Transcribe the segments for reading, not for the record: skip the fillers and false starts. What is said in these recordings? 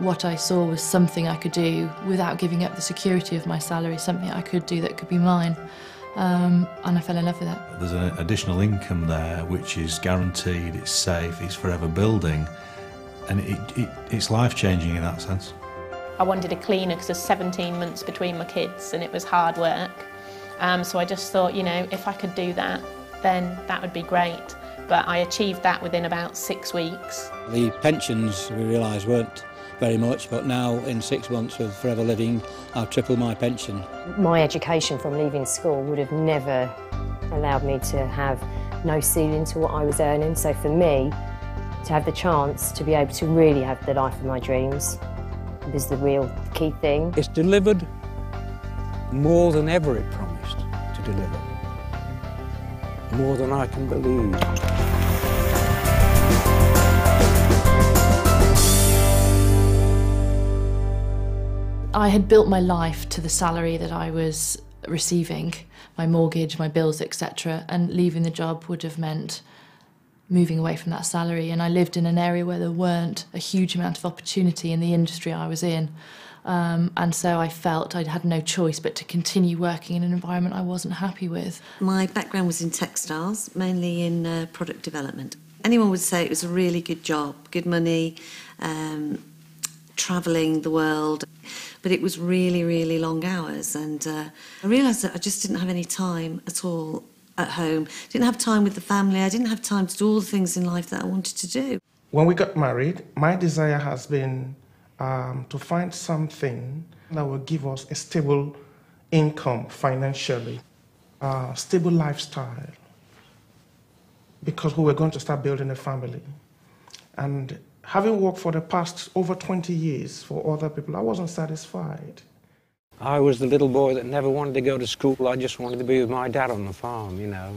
what I saw was something I could do without giving up the security of my salary, something I could do that could be mine. And I fell in love with it. There's an additional income there which is guaranteed, it's safe, it's forever building, and it's life-changing in that sense. I wanted a cleaner because there's 17 months between my kids and it was hard work. So I just thought, you know, if I could do that, then that would be great. But I achieved that within about 6 weeks. The pensions, we realised, weren't very much, but now in 6 months with Forever Living, I've tripled my pension. My education from leaving school would have never allowed me to have no ceiling to what I was earning. So for me, to have the chance to be able to really have the life of my dreams was the real key thing. It's delivered more than ever it promised to deliver. More than I can believe. I had built my life to the salary that I was receiving, my mortgage, my bills, etc., and leaving the job would have meant moving away from that salary. And I lived in an area where there weren't a huge amount of opportunity in the industry I was in. And so I felt I had no choice but to continue working in an environment I wasn't happy with. My background was in textiles, mainly in product development. Anyone would say it was a really good job, good money, travelling the world, but it was really, really long hours. And I realised that I just didn't have any time at all at home. Didn't have time with the family. I didn't have time to do all the things in life that I wanted to do. When we got married, my desire has been to find something that will give us a stable income financially, stable lifestyle, because we were going to start building a family. And having worked for the past over 20 years for other people, I wasn't satisfied. I was the little boy that never wanted to go to school. I just wanted to be with my dad on the farm, you know,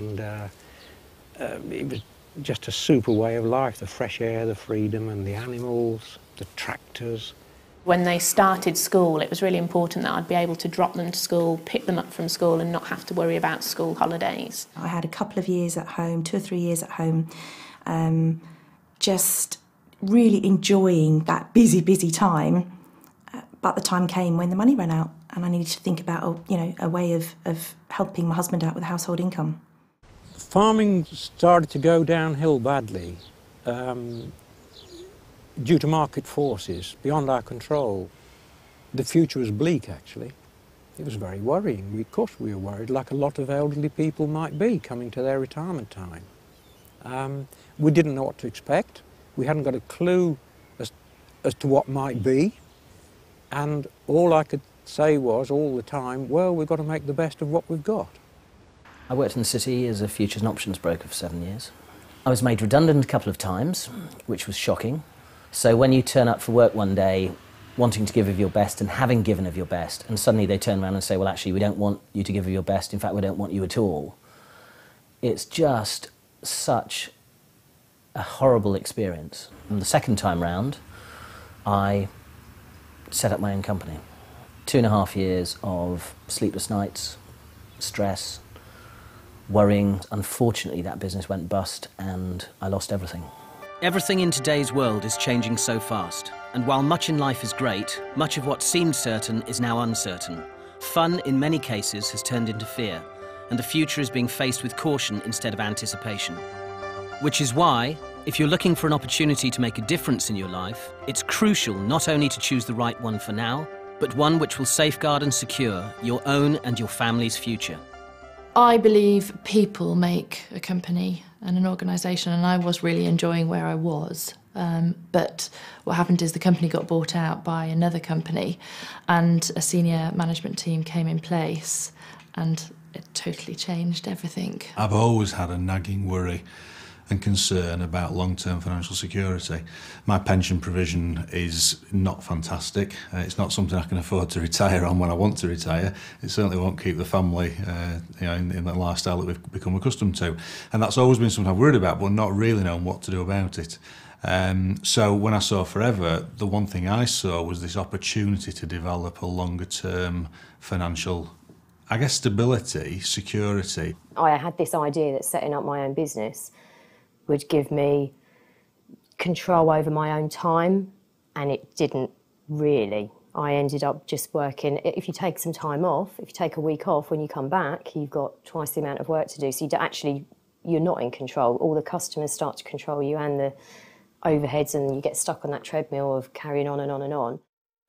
and it was just a super way of life, the fresh air, the freedom and the animals, the tractors. When they started school, it was really important that I'd be able to drop them to school, pick them up from school and not have to worry about school holidays. I had a couple of years at home, 2 or 3 years at home, just really enjoying that busy, busy time. But the time came when the money ran out and I needed to think about, a way of helping my husband out with household income. Farming started to go downhill badly due to market forces beyond our control. The future was bleak, actually. It was very worrying. Of course we were worried, like a lot of elderly people might be coming to their retirement time. We didn't know what to expect. We hadn't got a clue as to what might be. And all I could say was, all the time, well, we've got to make the best of what we've got. I worked in the city as a futures and options broker for 7 years. I was made redundant a couple of times, which was shocking. So when you turn up for work one day, wanting to give of your best and having given of your best, and suddenly they turn around and say, well, actually, we don't want you to give of your best. In fact, we don't want you at all. It's just such a horrible experience. And the second time round, I set up my own company. 2.5 years of sleepless nights, stress, worrying. Unfortunately, that business went bust and I lost everything. Everything in today's world is changing so fast. And while much in life is great, much of what seemed certain is now uncertain. Fun, in many cases, has turned into fear, and the future is being faced with caution instead of anticipation. Which is why, if you're looking for an opportunity to make a difference in your life, it's crucial not only to choose the right one for now, but one which will safeguard and secure your own and your family's future. I believe people make a company and an organisation, and I was really enjoying where I was. But what happened is the company got bought out by another company and a senior management team came in place and it totally changed everything. I've always had a nagging worry and concern about long-term financial security. My pension provision is not fantastic. It's not something I can afford to retire on when I want to retire. It certainly won't keep the family in the lifestyle that we've become accustomed to. And that's always been something I've worried about, but not really known what to do about it. So when I saw Forever, the one thing I saw was this opportunity to develop a longer-term financial, I guess, stability, security. I had this idea that setting up my own business would give me control over my own time, and it didn't really. I ended up just working, if you take some time off, if you take a week off, when you come back, you've got twice the amount of work to do. So you're not in control. All the customers start to control you and the overheads, and you get stuck on that treadmill of carrying on and on and on.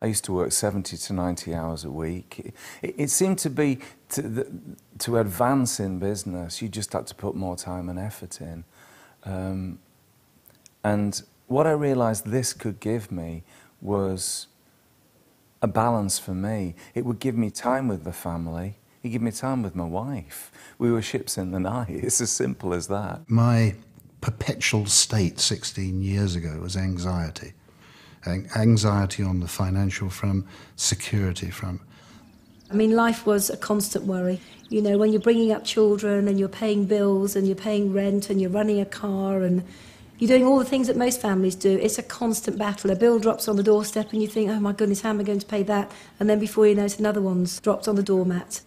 I used to work 70 to 90 hours a week. It seemed to be, to advance in business, you just had to put more time and effort in. And what I realised this could give me was a balance for me. It would give me time with the family. It gave me time with my wife. We were ships in the night. It's as simple as that. My perpetual state 16 years ago was anxiety. Anxiety on the financial front, security front. I mean, life was a constant worry. You know, when you're bringing up children and you're paying bills and you're paying rent and you're running a car and you're doing all the things that most families do, it's a constant battle. A bill drops on the doorstep and you think, oh my goodness, how am I going to pay that? And then before you know it, another one's dropped on the doormat.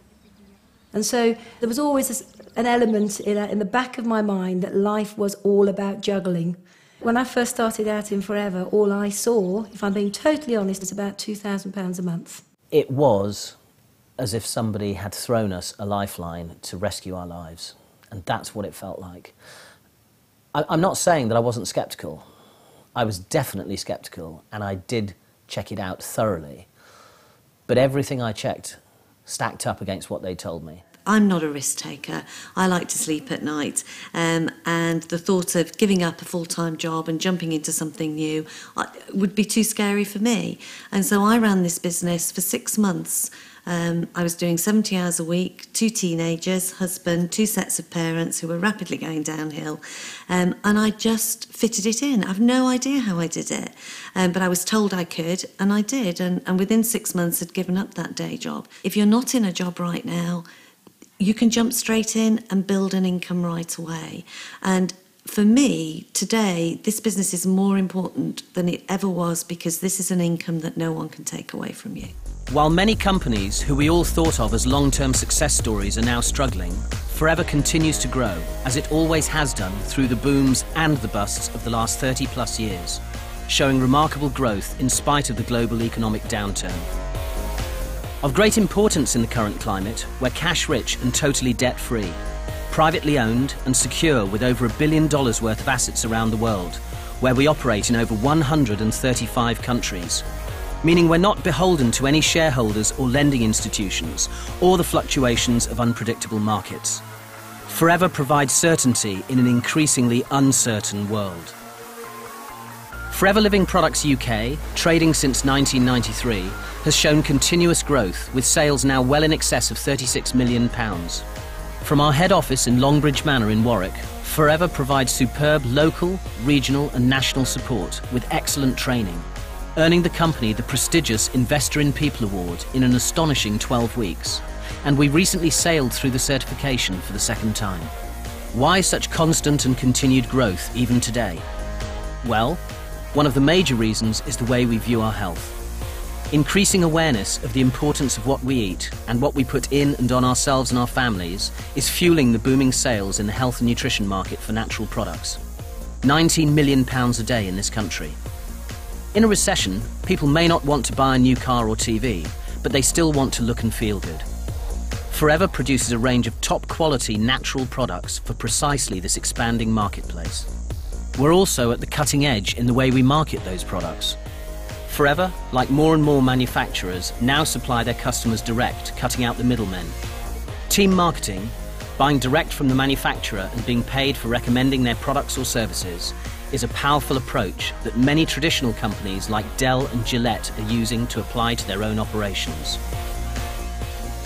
And so there was always an element in the back of my mind that life was all about juggling. When I first started out in Forever, all I saw, if I'm being totally honest, is about £2,000 a month. It was as if somebody had thrown us a lifeline to rescue our lives. And that's what it felt like. I'm not saying that I wasn't sceptical. I was definitely sceptical, and I did check it out thoroughly. But everything I checked stacked up against what they told me. I'm not a risk taker. I like to sleep at night, and the thought of giving up a full-time job and jumping into something new would be too scary for me. And so I ran this business for 6 months. I was doing 70 hours a week, 2 teenagers, husband, 2 sets of parents who were rapidly going downhill, and I just fitted it in. I've no idea how I did it, but I was told I could, and I did, and within 6 months I'd given up that day job. If you're not in a job right now, you can jump straight in and build an income right away. And for me, today, this business is more important than it ever was, because this is an income that no one can take away from you. While many companies who we all thought of as long-term success stories are now struggling, Forever continues to grow, as it always has done through the booms and the busts of the last 30-plus years, showing remarkable growth in spite of the global economic downturn. Of great importance in the current climate, we're cash-rich and totally debt-free, privately owned and secure with over $1 billion worth of assets around the world, where we operate in over 135 countries, meaning we're not beholden to any shareholders or lending institutions or the fluctuations of unpredictable markets. Forever provides certainty in an increasingly uncertain world. Forever Living Products UK, trading since 1993, has shown continuous growth, with sales now well in excess of £36 million. From our head office in Longbridge Manor in Warwick, Forever provides superb local, regional and national support with excellent training, earning the company the prestigious Investor in People Award in an astonishing 12 weeks. And we recently sailed through the certification for the 2nd time. Why such constant and continued growth even today? Well, one of the major reasons is the way we view our health. Increasing awareness of the importance of what we eat and what we put in and on ourselves and our families is fueling the booming sales in the health and nutrition market for natural products. £19 million a day in this country. In a recession, people may not want to buy a new car or TV, but they still want to look and feel good. Forever produces a range of top-quality natural products for precisely this expanding marketplace. We're also at the cutting edge in the way we market those products. Forever, like more and more manufacturers, now supply their customers direct, cutting out the middlemen. Team marketing, buying direct from the manufacturer and being paid for recommending their products or services, is a powerful approach that many traditional companies like Dell and Gillette are using to apply to their own operations.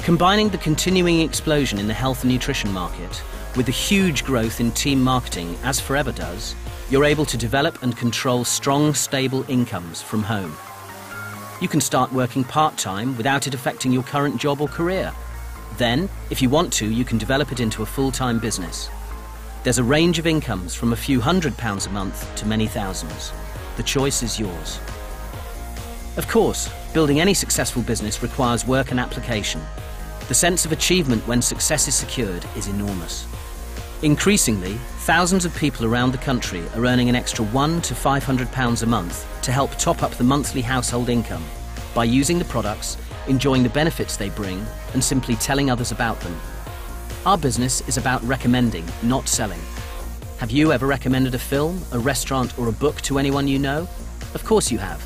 Combining the continuing explosion in the health and nutrition market with the huge growth in team marketing, as Forever does, you're able to develop and control strong, stable incomes from home. You can start working part-time without it affecting your current job or career. Then, if you want to, you can develop it into a full-time business. There's a range of incomes from a few £100s a month to many thousands. The choice is yours. Of course, building any successful business requires work and application. The sense of achievement when success is secured is enormous. Increasingly, thousands of people around the country are earning an extra £100 to £500 a month to help top up the monthly household income by using the products, enjoying the benefits they bring, and simply telling others about them. Our business is about recommending, not selling. Have you ever recommended a film, a restaurant, or a book to anyone you know? Of course you have.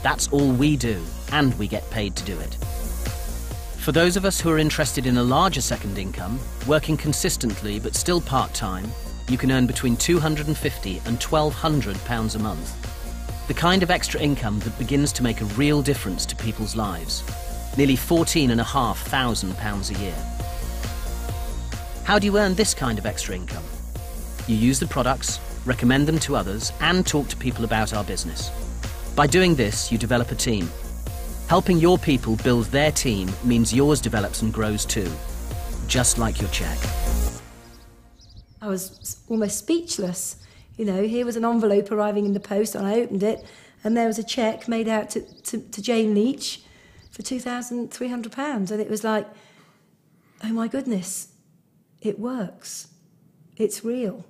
That's all we do, and we get paid to do it. For those of us who are interested in a larger second income, working consistently but still part-time, you can earn between £250 and £1,200 a month. The kind of extra income that begins to make a real difference to people's lives. Nearly £14,500 a year. How do you earn this kind of extra income? You use the products, recommend them to others, and talk to people about our business. By doing this, you develop a team. Helping your people build their team means yours develops and grows too, just like your cheque. I was almost speechless. You know, here was an envelope arriving in the post, and I opened it, and there was a cheque made out to Jane Leach for £2,300, and it was like, oh my goodness, it works. It's real.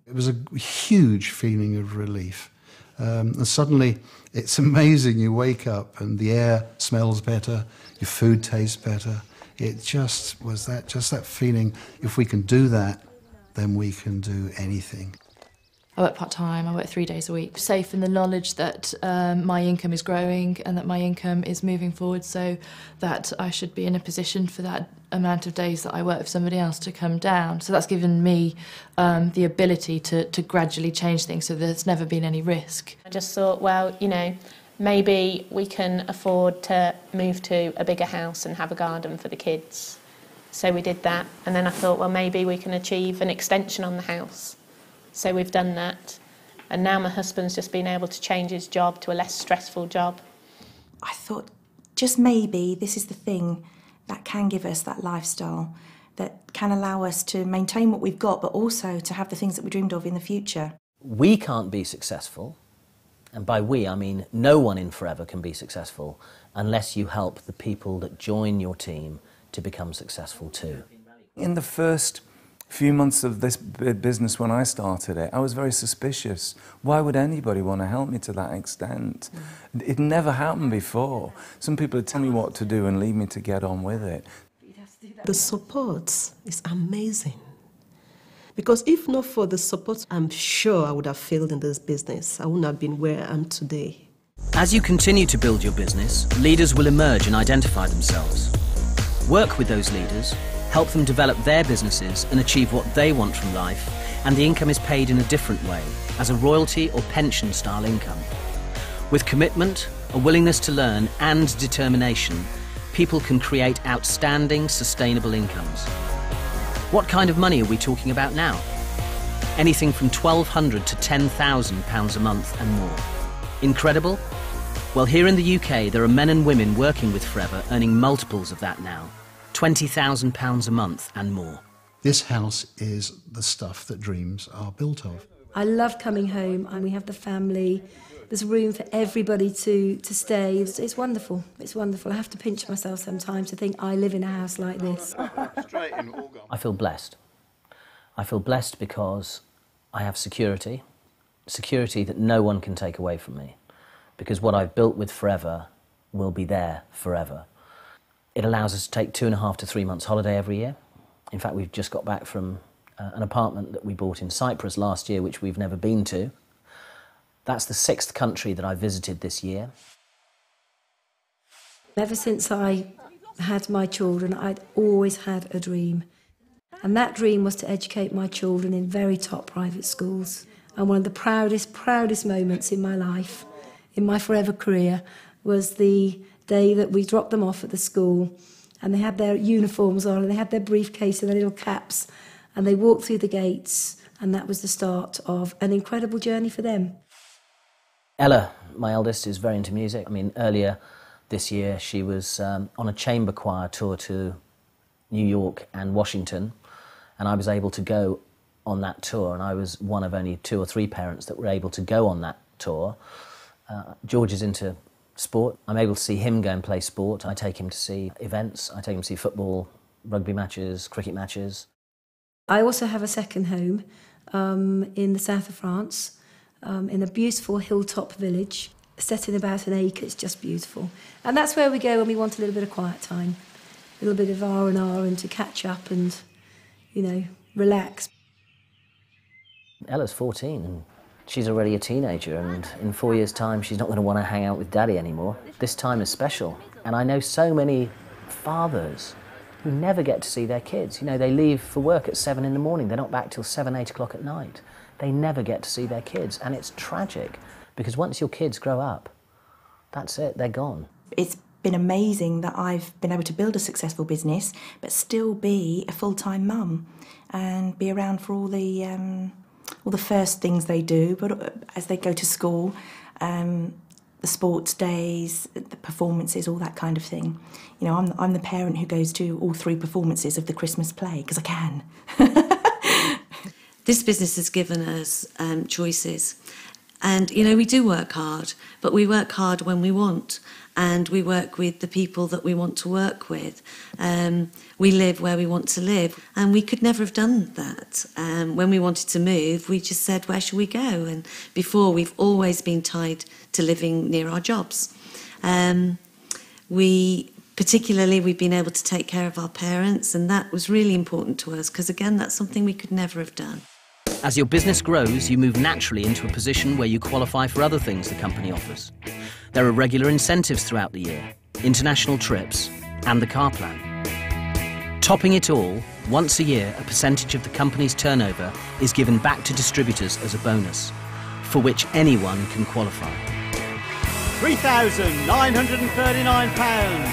It was a huge feeling of relief. And suddenly, it's amazing. You wake up and the air smells better, your food tastes better. It just was that feeling, if we can do that, then we can do anything. I work part-time, I work 3 days a week. Safe in the knowledge that my income is growing and that my income is moving forward, so that I should be in a position for that amount of days that I work for somebody else to come down. So that's given me the ability to gradually change things, so there's never been any risk. I just thought, well, you know, maybe we can afford to move to a bigger house and have a garden for the kids. So we did that, and then I thought, well, maybe we can achieve an extension on the house. So we've done that, and now my husband's just been able to change his job to a less stressful job. I thought, just maybe this is the thing that can give us that lifestyle, that can allow us to maintain what we've got, but also to have the things that we dreamed of in the future. We can't be successful, and by we I mean no one in Forever can be successful unless you help the people that join your team to become successful too. In the first few months of this business when I started it, I was very suspicious. Why would anybody want to help me to that extent? It never happened before. Some people would tell me what to do and leave me to get on with it. The support is amazing. Because if not for the support, I'm sure I would have failed in this business. I wouldn't have been where I am today. As you continue to build your business, leaders will emerge and identify themselves. Work with those leaders, help them develop their businesses and achieve what they want from life, and the income is paid in a different way, as a royalty or pension style income. With commitment, a willingness to learn and determination, people can create outstanding, sustainable incomes. What kind of money are we talking about now? Anything from £1,200 to £10,000 a month and more. Incredible? Well, here in the UK, there are men and women working with Forever earning multiples of that now. £20,000 a month and more. This house is the stuff that dreams are built of. I love coming home, and we have the family. There's room for everybody to stay. It's wonderful. It's wonderful. I have to pinch myself sometimes to think I live in a house like this. I feel blessed. I feel blessed because I have security that no one can take away from me, because what I've built with Forever will be there forever. It allows us to take 2.5 to 3 months holiday every year. In fact, we've just got back from an apartment that we bought in Cyprus last year, which we've never been to. That's the 6th country that I visited this year. Ever since I had my children, I'd always had a dream. And that dream was to educate my children in very top private schools. And one of the proudest moments in my life, in my Forever career, was the day that we dropped them off at the school, and they had their uniforms on and they had their briefcase and their little caps, and they walked through the gates, and that was the start of an incredible journey for them. Ella, my eldest, is very into music. I mean, earlier this year she was on a chamber choir tour to New York and Washington, and I was able to go on that tour, and I was one of only 2 or 3 parents that were able to go on that tour. George is into sport. I'm able to see him go and play sport. I take him to see events. I take him to see football, rugby matches, cricket matches. I also have a second home in the south of France, in a beautiful hilltop village, set in about an acre. It's just beautiful. And that's where we go when we want a little bit of quiet time, a little bit of R&R and to catch up and, you know, relax. Ella's 14 and she's already a teenager, and in 4 years' time she's not going to want to hang out with Daddy anymore. This time is special, and I know so many fathers who never get to see their kids. You know, they leave for work at 7 in the morning, they're not back till 7, 8 o'clock at night. They never get to see their kids, and it's tragic, because once your kids grow up, that's it, they're gone. It's been amazing that I've been able to build a successful business, but still be a full-time mum and be around for all the first things they do, but as they go to school, the sports days, the performances, all that kind of thing. You know, I'm the parent who goes to all 3 performances of the Christmas play, because I can. This business has given us choices. And, you know, we do work hard, but we work hard when we want, and we work with the people that we want to work with. We live where we want to live, and we could never have done that. When we wanted to move, we just said, where shall we go? And before, we've always been tied to living near our jobs. Particularly, we've been able to take care of our parents, and that was really important to us, because, again, that's something we could never have done. As your business grows, you move naturally into a position where you qualify for other things the company offers. There are regular incentives throughout the year, international trips, and the car plan. Topping it all, once a year, a percentage of the company's turnover is given back to distributors as a bonus, for which anyone can qualify. £3,939,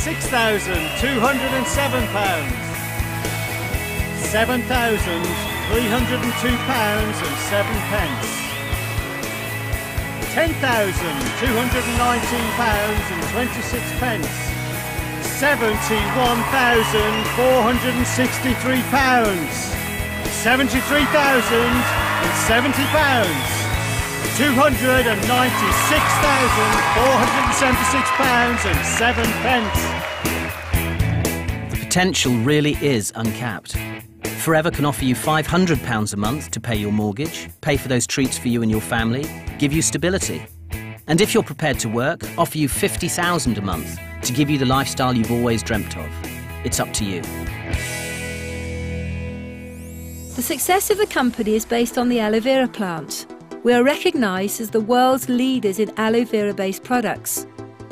£6,207, £7,302.07, £10,219.26, £71,463, £73,070, £296,476.07. The potential really is uncapped. Forever can offer you £500 a month to pay your mortgage, pay for those treats for you and your family, give you stability. And if you're prepared to work, offer you £50,000 a month to give you the lifestyle you've always dreamt of. It's up to you. The success of the company is based on the aloe vera plant. We are recognised as the world's leaders in aloe vera-based products.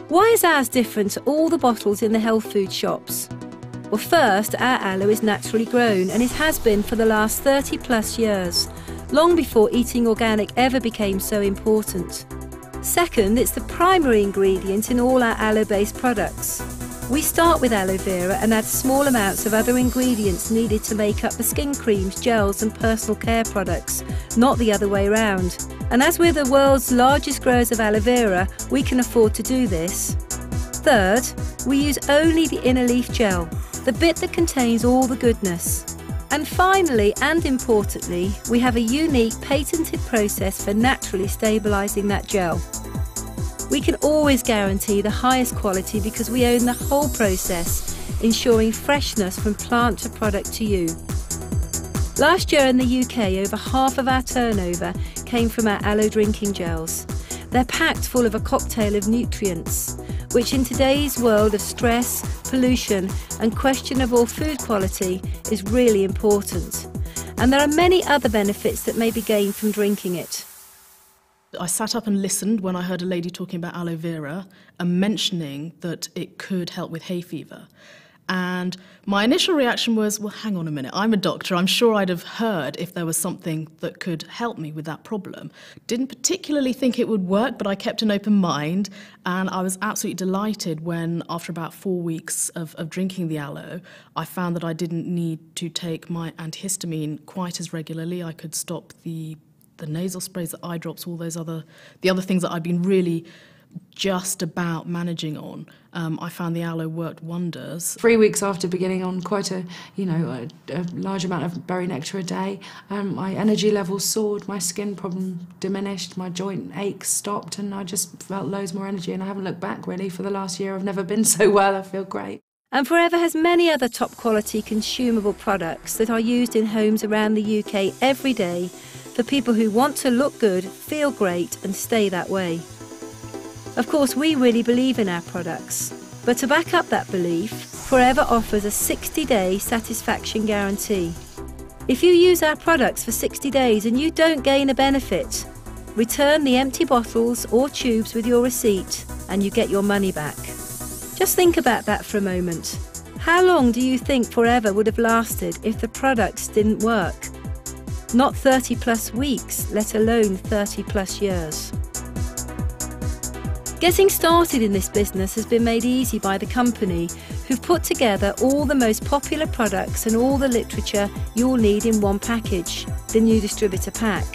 Why is ours different to all the bottles in the health food shops? Well, first, our aloe is naturally grown, and it has been for the last 30 plus years, long before eating organic ever became so important. Second, it's the primary ingredient in all our aloe-based products. We start with aloe vera and add small amounts of other ingredients needed to make up the skin creams, gels and personal care products, not the other way around. And as we're the world's largest growers of aloe vera, we can afford to do this. Third, we use only the inner leaf gel, the bit that contains all the goodness. And finally, and importantly, we have a unique patented process for naturally stabilising that gel. We can always guarantee the highest quality because we own the whole process, ensuring freshness from plant to product to you. Last year in the UK, over half of our turnover came from our aloe drinking gels. They're packed full of a cocktail of nutrients, which in today's world of stress, pollution and questionable food quality is really important. And there are many other benefits that may be gained from drinking it. I sat up and listened when I heard a lady talking about aloe vera and mentioning that it could help with hay fever. And my initial reaction was, well, hang on a minute, I'm a doctor, I'm sure I'd have heard if there was something that could help me with that problem. Didn't particularly think it would work, but I kept an open mind, and I was absolutely delighted when, after about 4 weeks of drinking the aloe, I found that I didn't need to take my antihistamine quite as regularly. I could stop the nasal sprays, the eye drops, all those the other things that I've been really just about managing on. I found the aloe worked wonders. 3 weeks after beginning on quite a large amount of berry nectar a day, my energy levels soared, my skin problem diminished, my joint aches stopped, and I just felt loads more energy, and I haven't looked back really for the last year. I've never been so well. I feel great. And Forever has many other top quality consumable products that are used in homes around the UK every day for people who want to look good, feel great and stay that way. Of course, we really believe in our products, but to back up that belief, Forever offers a 60-day satisfaction guarantee. If you use our products for 60 days and you don't gain a benefit, return the empty bottles or tubes with your receipt and you get your money back. Just think about that for a moment. How long do you think Forever would have lasted if the products didn't work? Not 30 plus weeks, let alone 30 plus years. Getting started in this business has been made easy by the company, who've put together all the most popular products and all the literature you'll need in one package, the new distributor pack.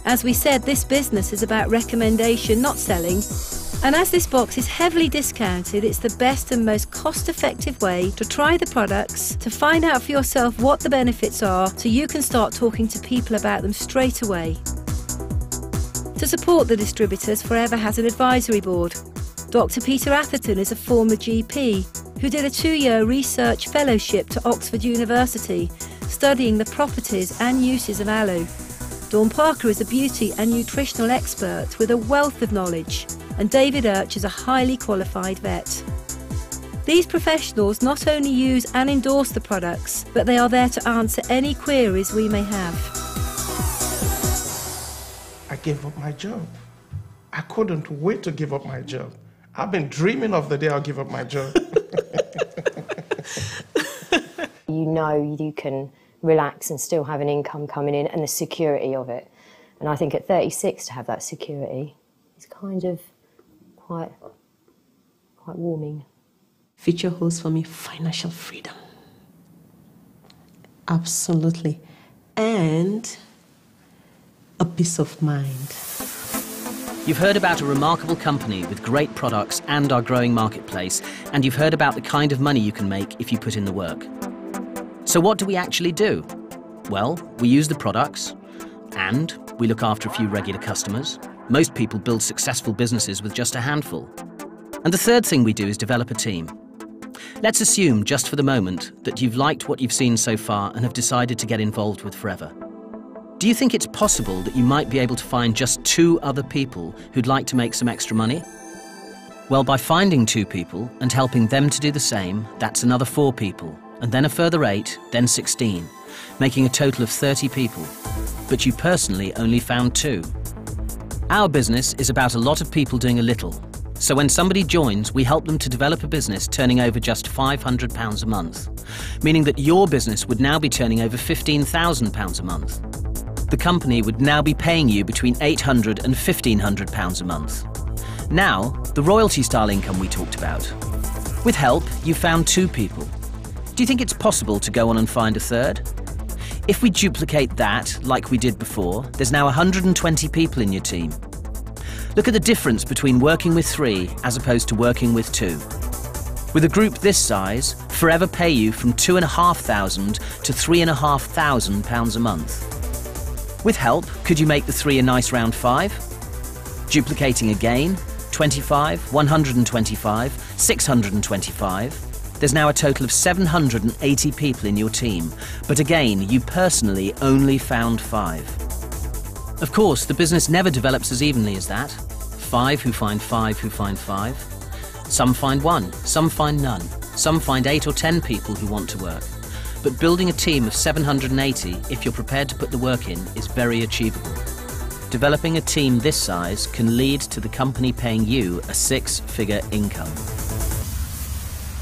As we said, this business is about recommendation, not selling. And as this box is heavily discounted, it's the best and most cost-effective way to try the products, to find out for yourself what the benefits are, so you can start talking to people about them straight away. To support the distributors, Forever has an advisory board. Dr. Peter Atherton is a former GP who did a 2-year research fellowship to Oxford University, studying the properties and uses of aloe. Dawn Parker is a beauty and nutritional expert with a wealth of knowledge, and David Urch is a highly qualified vet. These professionals not only use and endorse the products, but they are there to answer any queries we may have. I gave up my job. I couldn't wait to give up my job. I've been dreaming of the day I'll give up my job. You know you can relax and still have an income coming in and the security of it. And I think at 36 to have that security is kind of quite warming. Future holds for me financial freedom. Absolutely. And a peace of mind. You've heard about a remarkable company with great products and our growing marketplace, and you've heard about the kind of money you can make if you put in the work. So what do we actually do? Well, we use the products, and we look after a few regular customers. Most people build successful businesses with just a handful. And the third thing we do is develop a team. Let's assume, just for the moment, that you've liked what you've seen so far and have decided to get involved with Forever. Do you think it's possible that you might be able to find just 2 other people who'd like to make some extra money? Well, by finding 2 people and helping them to do the same, that's another 4 people, and then a further 8, then 16, making a total of 30 people. But you personally only found 2. Our business is about a lot of people doing a little. So when somebody joins, we help them to develop a business turning over just £500 a month, meaning that your business would now be turning over £15,000 a month. The company would now be paying you between £800 and £1,500 a month. Now, the royalty-style income we talked about. With help, you found 2 people. Do you think it's possible to go on and find a third? If we duplicate that, like we did before, there's now 120 people in your team. Look at the difference between working with 3 as opposed to working with 2. With a group this size, Forever pay you from £2,500 to £3,500 a month. With help, could you make the 3 a nice round 5? Duplicating again, 25, 125, 625. There's now a total of 780 people in your team, but again, you personally only found 5. Of course, the business never develops as evenly as that. 5 who find 5 who find 5. Some find 1, some find none. Some find 8 or 10 people who want to work. But building a team of 780, if you're prepared to put the work in, is very achievable. Developing a team this size can lead to the company paying you a 6-figure income.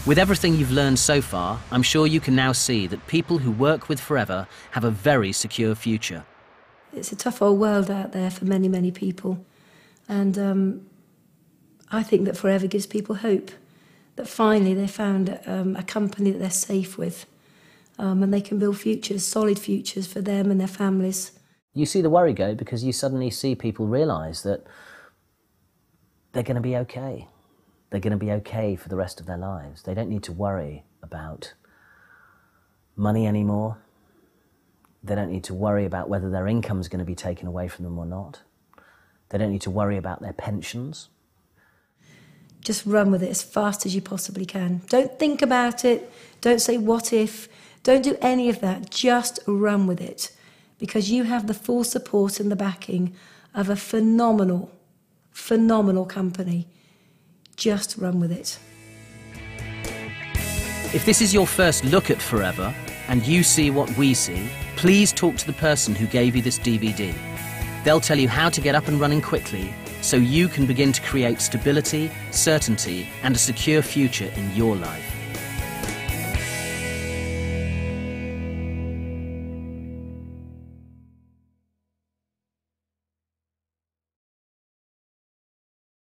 With everything you've learned so far, I'm sure you can now see that people who work with Forever have a very secure future. It's a tough old world out there for many, many people. And I think that Forever gives people hope, that finally they found a company that they're safe with. And they can build futures, solid futures for them and their families. You see the worry go because you suddenly see people realise that they're going to be okay. They're going to be okay for the rest of their lives. They don't need to worry about money anymore. They don't need to worry about whether their income is going to be taken away from them or not. They don't need to worry about their pensions. Just run with it as fast as you possibly can. Don't think about it. Don't say what if. Don't do any of that. Just run with it, because you have the full support and the backing of a phenomenal, phenomenal company. Just run with it. If this is your first look at Forever and you see what we see, please talk to the person who gave you this DVD. They'll tell you how to get up and running quickly so you can begin to create stability, certainty and a secure future in your life.